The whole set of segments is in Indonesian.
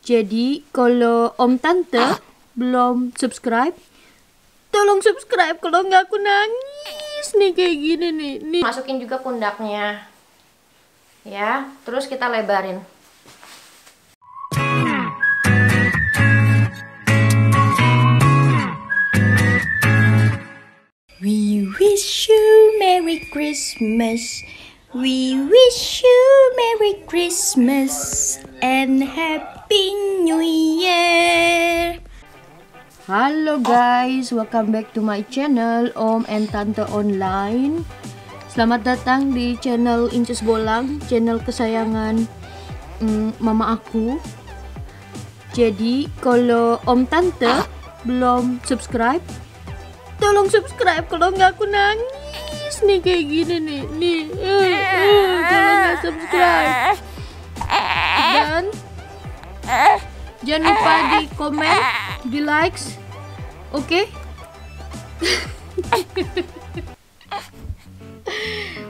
Jadi kalau Om Tante belum subscribe, tolong subscribe. Kalau nggak aku nangis nih kayak gini nih. Masukin juga pundaknya, ya. Terus kita lebarin. We wish you Merry Christmas. We wish you Merry Christmas and Happy New Year. Halo guys, welcome back to my channel Om and Tante Online. Selamat datang di channel Incus Bolang, channel kesayangan mama aku. Jadi kalau Om Tante belum subscribe, tolong subscribe. Kalau nggak aku nangis nih kayak gini nih. Kalau nggak subscribe, dan jangan lupa di komen, di likes, oke?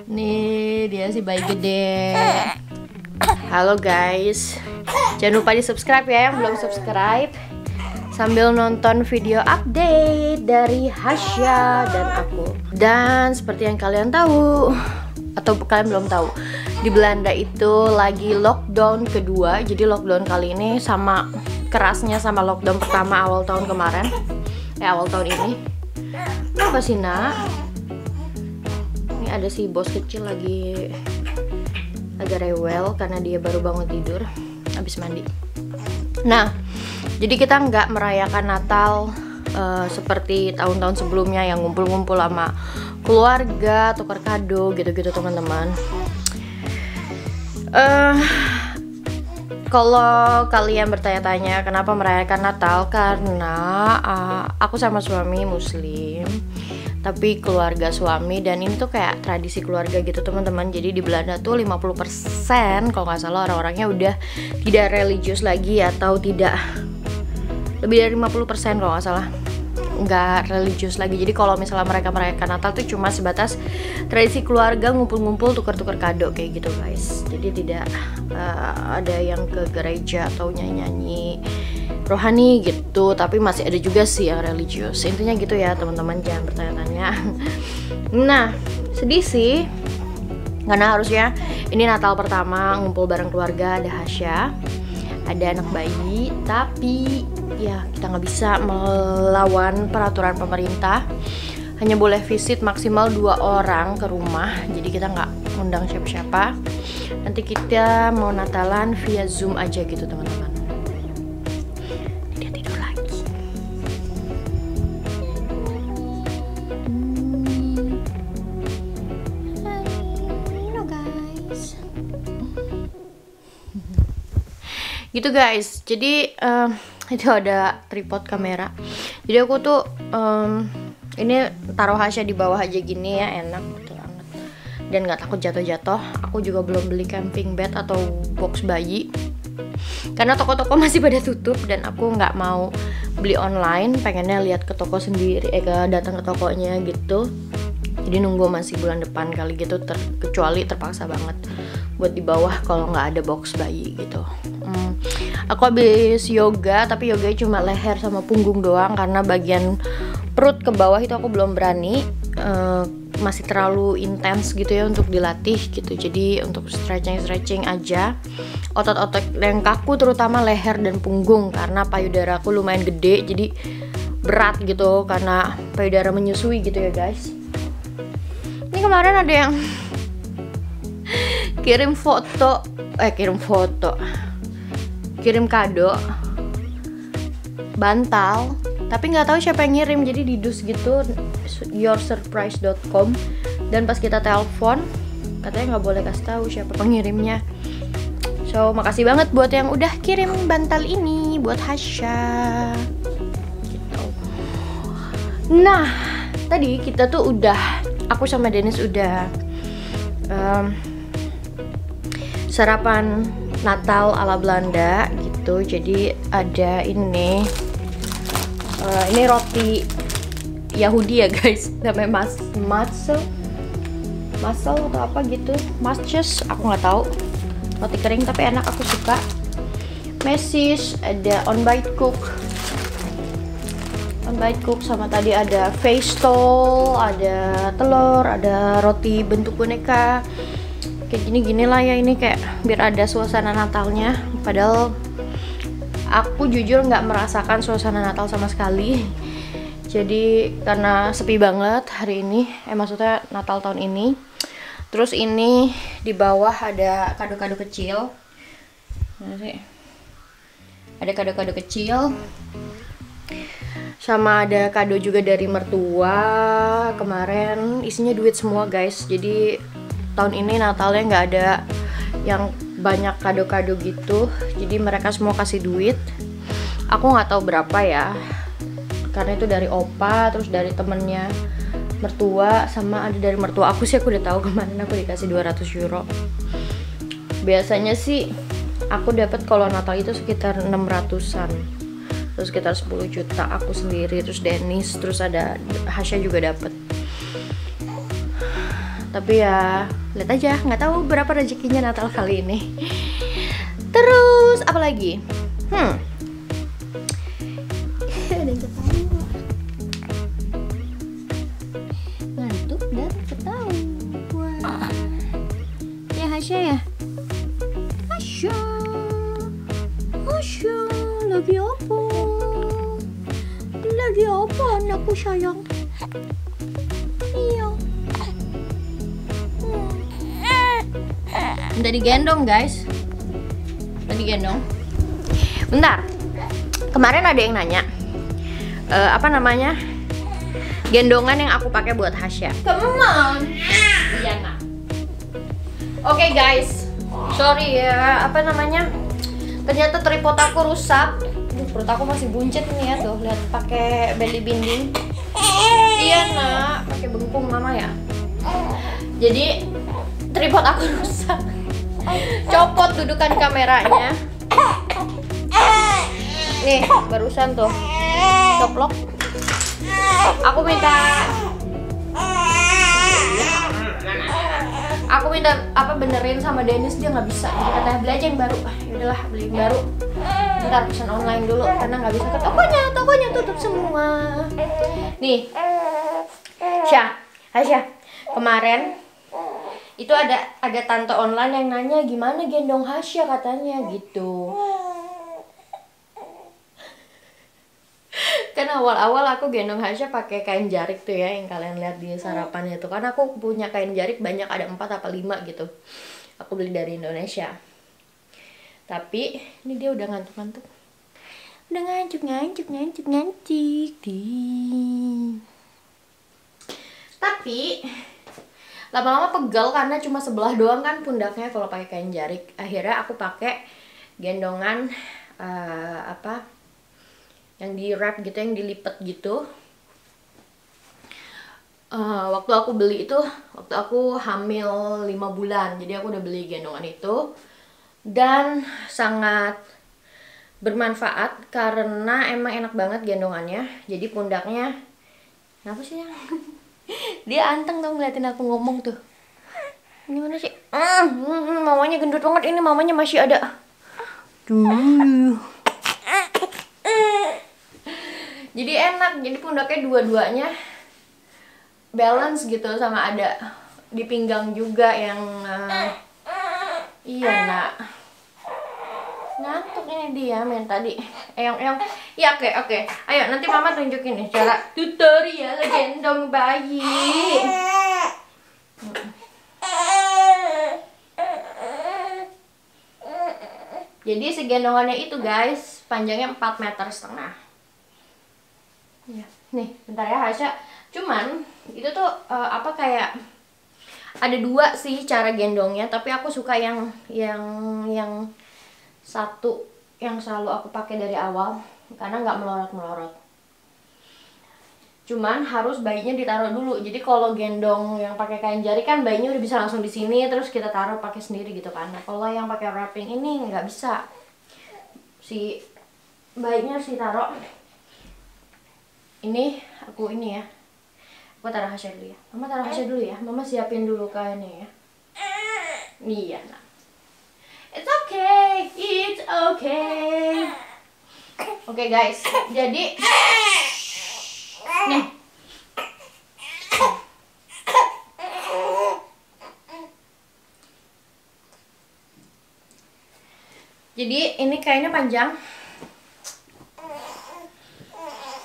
Nih dia si bayi gede. Halo guys, jangan lupa di subscribe ya yang belum subscribe, sambil nonton video update dari Hasya dan aku. Dan seperti yang kalian tahu, atau kalian belum tahu, di Belanda itu lagi lockdown kedua. Jadi lockdown kali ini sama kerasnya sama lockdown pertama awal tahun kemarin, awal tahun ini. Apa sih nak? Ini ada si bos kecil lagi agak rewel karena dia baru bangun tidur habis mandi. Nah, jadi kita nggak merayakan Natal seperti tahun-tahun sebelumnya yang ngumpul-ngumpul sama keluarga, tukar kado gitu-gitu teman-teman. Kalau kalian bertanya-tanya kenapa merayakan Natal, karena aku sama suami Muslim, tapi keluarga suami, dan ini tuh kayak tradisi keluarga gitu teman-teman. Jadi di Belanda tuh 50% kalau nggak salah orang-orangnya udah tidak religius lagi, atau tidak, lebih dari 50% kalau nggak salah nggak religius lagi. Jadi kalau misalnya mereka merayakan Natal tuh cuma sebatas tradisi keluarga, ngumpul-ngumpul, tukar-tukar kado kayak gitu guys. Jadi tidak ada yang ke gereja atau nyanyi-nyanyi rohani gitu, tapi masih ada juga sih yang religius. Intinya gitu ya teman-teman, jangan bertanya-tanya. Nah, sedih sih karena harusnya ini Natal pertama ngumpul bareng keluarga, ada Hasya, ada anak bayi, tapi ya kita nggak bisa melawan peraturan pemerintah, hanya boleh visit maksimal 2 orang ke rumah. Jadi kita nggak undang siapa-siapa. Nanti kita mau Natalan via Zoom aja gitu teman-teman. Dia tidur lagi. Halo guys. Gitu guys. Jadi itu ada tripod kamera. Jadi aku tuh ini taruh Hasya di bawah aja gini ya, enak gitu banget. Dan nggak takut jatuh-jatuh. Aku juga belum beli camping bed atau box bayi karena toko-toko masih pada tutup, dan aku nggak mau beli online. Pengennya lihat ke toko sendiri, datang ke tokonya gitu. Jadi nunggu masih bulan depan kali gitu, kecuali terpaksa banget buat di bawah kalau nggak ada box bayi gitu. Aku habis yoga, tapi yoganya cuma leher sama punggung doang, karena bagian perut ke bawah itu aku belum berani, masih terlalu intens gitu ya untuk dilatih gitu. Jadi untuk stretching aja, otot-otot yang kaku terutama leher dan punggung, karena payudara aku lumayan gede, jadi berat gitu karena payudara menyusui gitu ya guys. Ini kemarin ada yang kirim kado bantal, tapi nggak tahu siapa yang ngirim. Jadi didus gitu yoursurprise.com, dan pas kita telepon katanya nggak boleh kasih tahu siapa pengirimnya. So makasih banget buat yang udah kirim bantal ini buat Hasya gitu. Nah tadi kita tuh aku sama Dennis udah sarapan Natal ala Belanda gitu. Jadi ada ini roti Yahudi ya guys, namanya matzel atau apa gitu, matches, aku nggak tahu. Roti kering tapi enak, aku suka. Macy's, ada On Bite Cook. On Bite Cook sama tadi ada Festool, ada telur, ada roti bentuk boneka. Kayak gini-gini lah ya, ini kayak biar ada suasana Natalnya. Padahal aku jujur nggak merasakan suasana Natal sama sekali. Jadi karena sepi banget hari ini, maksudnya Natal tahun ini. Terus ini di bawah ada kado-kado kecil. Mana sih? Ada kado-kado kecil. Sama ada kado juga dari mertua. Kemarin isinya duit semua guys. Jadi tahun ini Natalnya nggak ada yang banyak kado-kado gitu. Jadi mereka semua kasih duit. Aku nggak tahu berapa ya. Karena itu dari opa, terus dari temennya mertua, sama ada dari mertua aku sih. Aku udah tahu kemarin aku dikasih 200 euro. Biasanya sih aku dapat kalau Natal itu sekitar 600-an, terus sekitar 10 juta aku sendiri, terus Dennis, terus ada Hasya juga dapat. Tapi ya lihat aja, nggak tahu berapa rezekinya Natal kali ini. Terus apa lagi? Ada yang ketawa. Ngantuk dan ketawa. Ya Hasya ya. Hasya, lagi apa? Lagi apa anakku sayang? Iya. Minta digendong guys. Minta digendong. Bentar. Kemarin ada yang nanya, apa namanya? Gendongan yang aku pakai buat Hasya. Come on. Iya nak. Oke guys, sorry ya, apa namanya? Ternyata tripod aku rusak. Perut aku masih buncit nih ya tuh, lihat pakai belly binding. Iya nak, pakai bengkung mama ya. Jadi tripod aku rusak. Copot dudukan kameranya. Nih, barusan tuh coplok. Aku minta benerin sama Dennis, dia nggak bisa. Jadi katanya beli aja yang baru. Yaudahlah, beli yang baru. Ntar pesan online dulu karena nggak bisa ke tokonya tutup semua. Nih, Hasya, kemarin itu ada tante online yang nanya gimana gendong Hasya katanya gitu. Kan awal-awal aku gendong Hasya pakai kain jarik tuh ya, yang kalian lihat di sarapan itu. Karena aku punya kain jarik banyak, ada 4 apa 5 gitu. Aku beli dari Indonesia. Tapi ini dia udah ngantuk-ngantuk. Udah ngantuk. Tapi lama-lama pegel karena cuma sebelah doang kan pundaknya kalau pakai kain jarik. Akhirnya aku pakai gendongan yang di wrap gitu, yang dilipet gitu. Waktu aku beli itu waktu aku hamil 5 bulan, jadi aku udah beli gendongan itu dan sangat bermanfaat karena emang enak banget gendongannya. Jadi pundaknya apa sih yang dia anteng tuh ngeliatin aku ngomong tuh. Gimana sih? Mamanya gendut banget, ini mamanya masih ada. Jadi enak, jadi pundaknya dua-duanya balance gitu, sama ada di pinggang juga yang iya nak. Ngantuk ini dia main tadi. Ya oke. Ayo nanti mama tunjukin nih cara tutorial gendong bayi. Jadi segendongannya itu guys, panjangnya 4,5 meter. Ya, nih, bentar ya Hasya. Cuman itu tuh kayak ada 2 sih cara gendongnya, tapi aku suka yang satu yang selalu aku pakai dari awal karena nggak melorot-melorot. Cuman harus bayinya ditaruh dulu. Jadi kalau gendong yang pakai kain jari kan bayinya udah bisa langsung di sini, terus kita taruh pakai sendiri gitu kan. Nah, kalau yang pakai wrapping ini nggak bisa. Si bayinya harus ditaruh. Ini aku ya. Aku taruh Hasya dulu ya. Mama taruh Hasya dulu ya. Mama siapin dulu kainnya ya. Iya, nah. It's okay. It's okay. Oke guys, jadi nih. Jadi ini kayaknya panjang.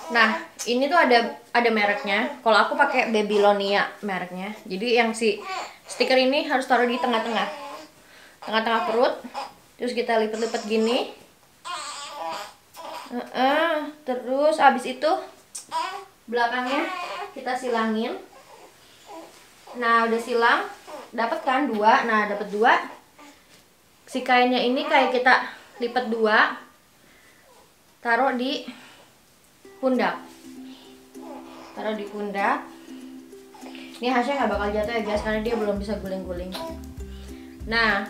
Nah, ini tuh ada mereknya. Kalau aku pakai Babylonia mereknya. Jadi yang si stiker ini harus taruh di tengah-tengah. Tengah-tengah perut. Terus kita lipat-lipat gini. Terus abis itu belakangnya kita silangin. Nah, udah silang, dapat kan 2. Nah, dapat 2. Si kainnya ini kayak kita lipat 2, taruh di pundak. Taruh di pundak. Ini Hasya nggak bakal jatuh ya guys, karena dia belum bisa guling-guling. Nah,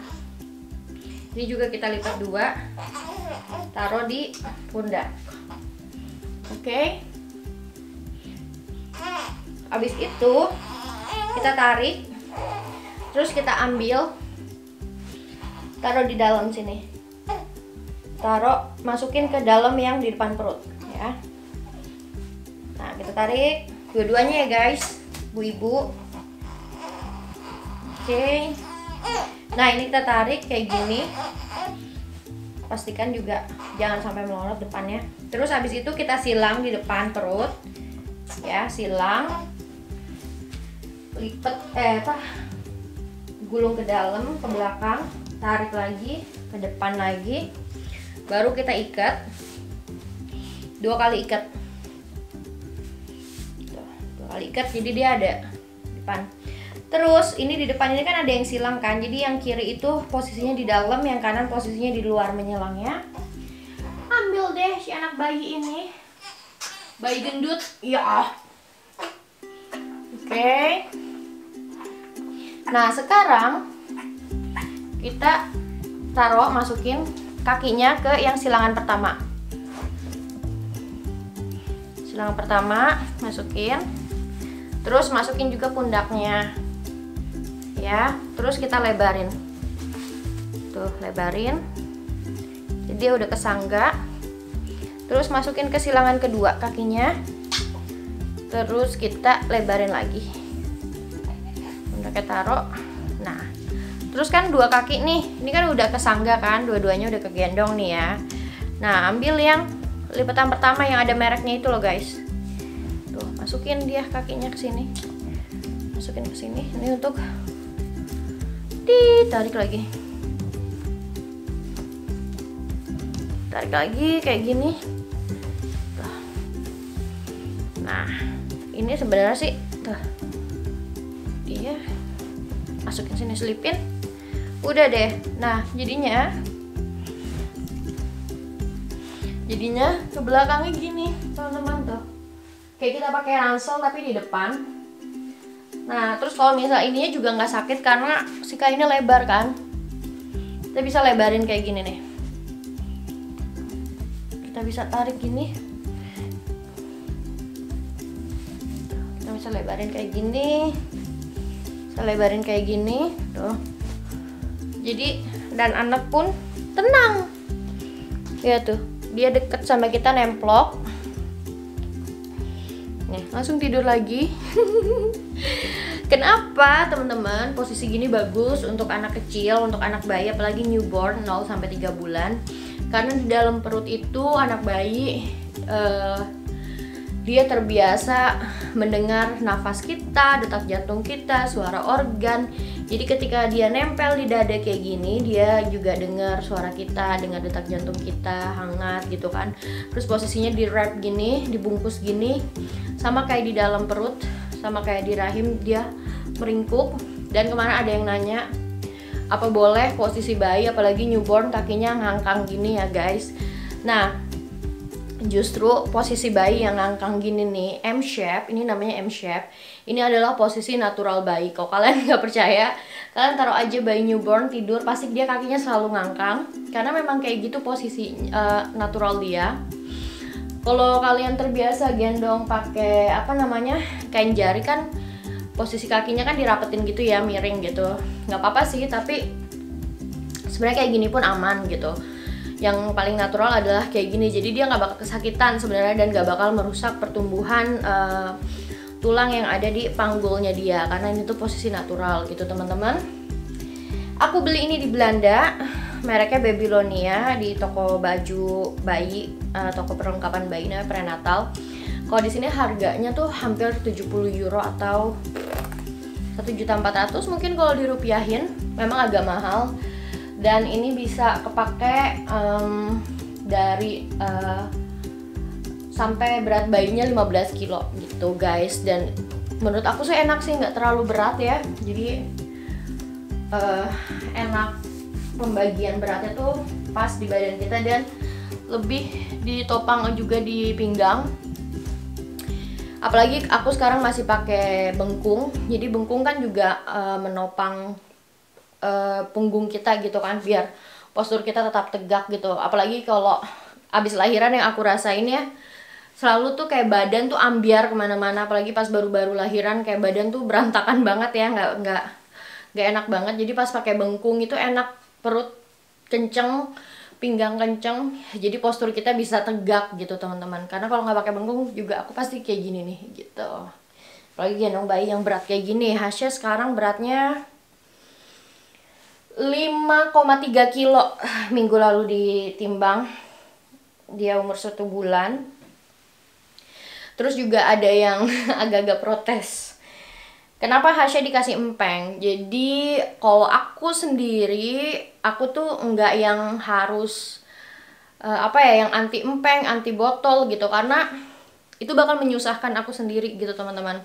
ini juga kita lipat 2, taruh di pundak. Oke. Habis itu kita tarik, terus kita ambil, taruh di dalam sini. Taruh, masukin ke dalam yang di depan perut ya. Nah, kita tarik dua-duanya ya guys, bu ibu. Oke. Nah, ini kita tarik kayak gini. Pastikan juga jangan sampai melorot depannya. Terus habis itu kita silang di depan perut. Ya, silang. Lipat gulung ke dalam, ke belakang, tarik lagi, ke depan lagi. Baru kita ikat. 2 kali ikat. 2 kali ikat, jadi dia ada depan. Terus ini di depan ini kan ada yang silang kan. Jadi yang kiri itu posisinya di dalam, yang kanan posisinya di luar menyelangnya. Ambil deh si anak bayi ini. Bayi gendut. Ya. Oke. Nah, sekarang kita taruh, masukin kakinya ke yang silangan pertama. Silangan pertama masukin. Terus masukin juga pundaknya. Ya, terus kita lebarin. Tuh, lebarin. Jadi dia udah kesangga. Terus masukin ke silangan kedua kakinya. Terus kita lebarin lagi. Pundaknya taruh. Nah, terus kan 2 kaki nih, ini kan udah kesangga kan, dua-duanya udah kegendong nih ya. Nah, ambil yang lipatan pertama yang ada mereknya itu loh guys. Tuh, masukin dia kakinya ke sini. Masukin ke sini. Ini untuk ditarik lagi. Tarik lagi kayak gini. Tuh. Nah, ini sebenarnya sih tuh. Dia masukin sini, selipin. Udah deh. Nah, jadinya ke belakangnya gini, teman-teman tuh. Kayak kita pakai ransel tapi di depan. Nah, terus kalau misal ininya juga nggak sakit karena si kainnya lebar kan. Kita bisa lebarin kayak gini nih. Kita bisa tarik gini. Kita bisa lebarin kayak gini. Bisa lebarin kayak gini, tuh. Jadi dan anak pun tenang. Ya tuh, dia deket sama kita, nemplok. Nih, langsung tidur lagi. Kenapa teman-teman posisi gini bagus untuk anak kecil, untuk anak bayi, apalagi newborn 0 sampai 3 bulan? Karena di dalam perut itu anak bayi dia terbiasa mendengar nafas kita, detak jantung kita, suara organ. Jadi ketika dia nempel di dada kayak gini, dia juga dengar suara kita, dengar detak jantung kita, hangat gitu kan. Terus posisinya di wrap gini, dibungkus gini, sama kayak di dalam perut, sama kayak di rahim, dia meringkuk. Dan kemarin ada yang nanya, apa boleh posisi bayi apalagi newborn kakinya ngangkang gini ya guys. Nah, justru posisi bayi yang ngangkang gini nih, M-shape, ini namanya M-shape. Ini adalah posisi natural bayi. Kalau kalian nggak percaya, kalian taruh aja bayi newborn tidur, pasti dia kakinya selalu ngangkang. Karena memang kayak gitu posisi natural dia. Kalau kalian terbiasa gendong pakai apa namanya, kain jari kan, posisi kakinya kan dirapetin gitu ya, miring gitu. Nggak apa-apa sih, tapi sebenarnya kayak gini pun aman gitu. Yang paling natural adalah kayak gini, jadi dia nggak bakal kesakitan sebenarnya dan nggak bakal merusak pertumbuhan tulang yang ada di panggulnya dia, karena ini tuh posisi natural gitu teman-teman. Aku beli ini di Belanda, mereknya Babylonia, di toko baju bayi, toko perlengkapan bayi namanya Prenatal. Kalau di sini harganya tuh hampir 70 euro atau 1.400.000 mungkin kalau dirupiahin, memang agak mahal. Dan ini bisa kepake dari sampai berat bayinya 15 kilo gitu guys. Dan menurut aku sih enak sih, nggak terlalu berat ya, jadi enak, pembagian beratnya tuh pas di badan kita dan lebih ditopang juga di pinggang. Apalagi aku sekarang masih pakai bengkung, jadi bengkung kan juga menopang punggung kita gitu kan, biar postur kita tetap tegak gitu. Apalagi kalau abis lahiran yang aku rasain ya, selalu tuh kayak badan tuh ambiar kemana-mana, apalagi pas baru-baru lahiran kayak badan tuh berantakan banget ya, nggak enak banget. Jadi pas pakai bengkung itu enak, perut kenceng, pinggang kenceng, jadi postur kita bisa tegak gitu teman-teman. Karena kalau nggak pakai bengkung juga aku pasti kayak gini nih gitu. Apalagi gendong bayi yang berat kayak gini. Hasya sekarang beratnya 5,3 kilo, minggu lalu ditimbang, dia umur 1 bulan. Terus juga ada yang agak-agak protes, kenapa Hasya dikasih empeng. Jadi kalau aku sendiri, aku tuh enggak yang harus yang anti empeng, anti botol gitu, karena itu bakal menyusahkan aku sendiri gitu teman-teman.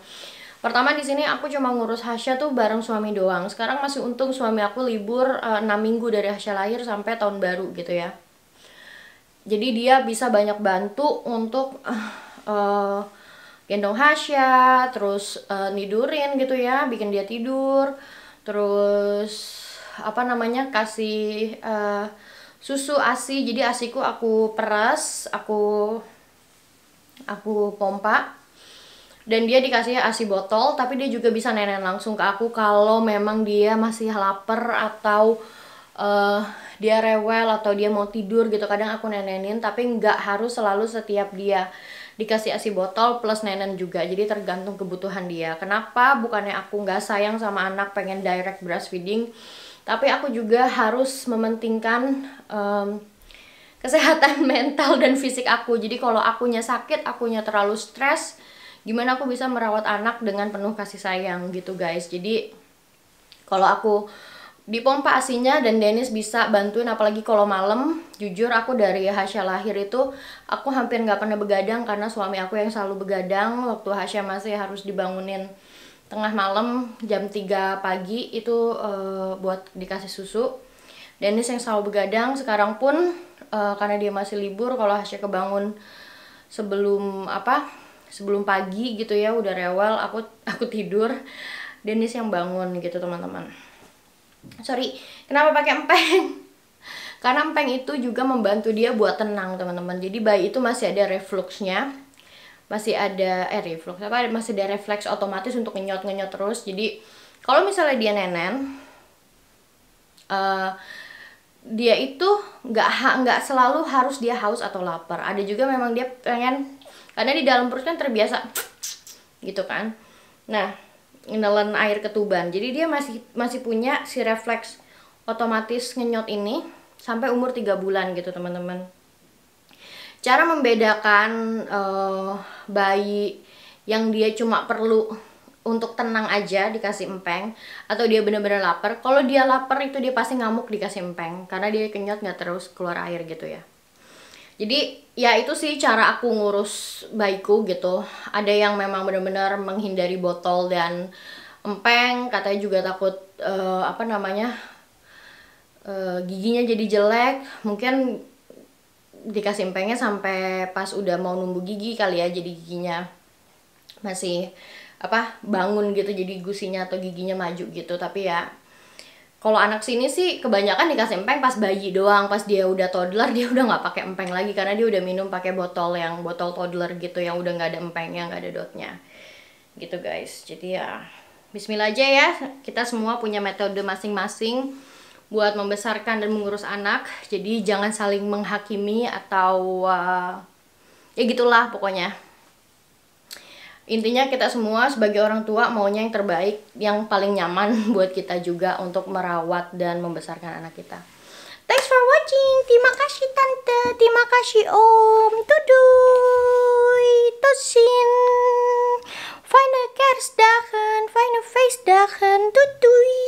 Pertama di sini aku cuma ngurus Hasya tuh bareng suami doang. Sekarang masih untung suami aku libur 6 minggu dari Hasya lahir sampai tahun baru gitu ya. Jadi dia bisa banyak bantu untuk gendong Hasya, terus nidurin gitu ya, bikin dia tidur, terus kasih susu ASI. Jadi ASIku aku peras, aku pompa, dan dia dikasih ASI botol. Tapi dia juga bisa nenen langsung ke aku kalau memang dia masih lapar atau dia rewel atau dia mau tidur gitu. Kadang aku nenenin, tapi nggak harus selalu setiap dia dikasih ASI botol plus nenen juga, jadi tergantung kebutuhan dia. Kenapa? Bukannya aku nggak sayang sama anak, pengen direct breastfeeding, tapi aku juga harus mementingkan kesehatan mental dan fisik aku. Jadi kalau akunya sakit, akunya terlalu stres, gimana aku bisa merawat anak dengan penuh kasih sayang gitu guys. Jadi kalau aku dipompa ASINya dan Dennis bisa bantuin, apalagi kalau malam. Jujur aku dari Hasya lahir itu aku hampir nggak pernah begadang, karena suami aku yang selalu begadang. Waktu Hasya masih harus dibangunin tengah malam jam 3 pagi itu buat dikasih susu. Dennis yang selalu begadang. Sekarang pun karena dia masih libur, kalau Hasya kebangun sebelum pagi gitu ya, udah rewel, aku tidur, Dennis yang bangun gitu teman-teman. Sorry, kenapa pakai empeng? Karena empeng itu juga membantu dia buat tenang teman-teman. Jadi bayi itu masih ada refluksnya, masih ada masih ada refleks otomatis untuk ngenyot terus. Jadi kalau misalnya dia nenen, dia itu nggak selalu harus dia haus atau lapar. Ada juga memang dia pengen, karena di dalam perut kan terbiasa gitu kan. Nah, ngenelan air ketuban. Jadi dia masih punya si refleks otomatis ngenyot ini sampai umur 3 bulan gitu teman-teman. Cara membedakan bayi yang dia cuma perlu untuk tenang aja dikasih empeng, atau dia bener-bener lapar. Kalau dia lapar itu dia pasti ngamuk dikasih empeng, karena dia kenyot nggak terus keluar air gitu ya. Jadi ya itu sih cara aku ngurus bayiku gitu. Ada yang memang benar-benar menghindari botol dan empeng, katanya juga takut giginya jadi jelek. Mungkin dikasih empengnya sampai pas udah mau numbuh gigi kali ya, jadi giginya masih bangun gitu, jadi gusinya atau giginya maju gitu. Tapi ya kalau anak sini sih kebanyakan dikasih empeng pas bayi doang. Pas dia udah toddler dia udah nggak pakai empeng lagi, karena dia udah minum pakai botol toddler gitu, yang udah nggak ada empengnya, nggak ada dotnya gitu guys. Jadi ya Bismillah aja ya, kita semua punya metode masing-masing buat membesarkan dan mengurus anak. Jadi jangan saling menghakimi atau ya gitulah pokoknya. Intinya kita semua sebagai orang tua maunya yang terbaik, yang paling nyaman buat kita juga untuk merawat dan membesarkan anak kita. Thanks for watching. Terima kasih tante, terima kasih om. Doei, tosin. Fijne kerstdagen, fijne feestdagen. Doei.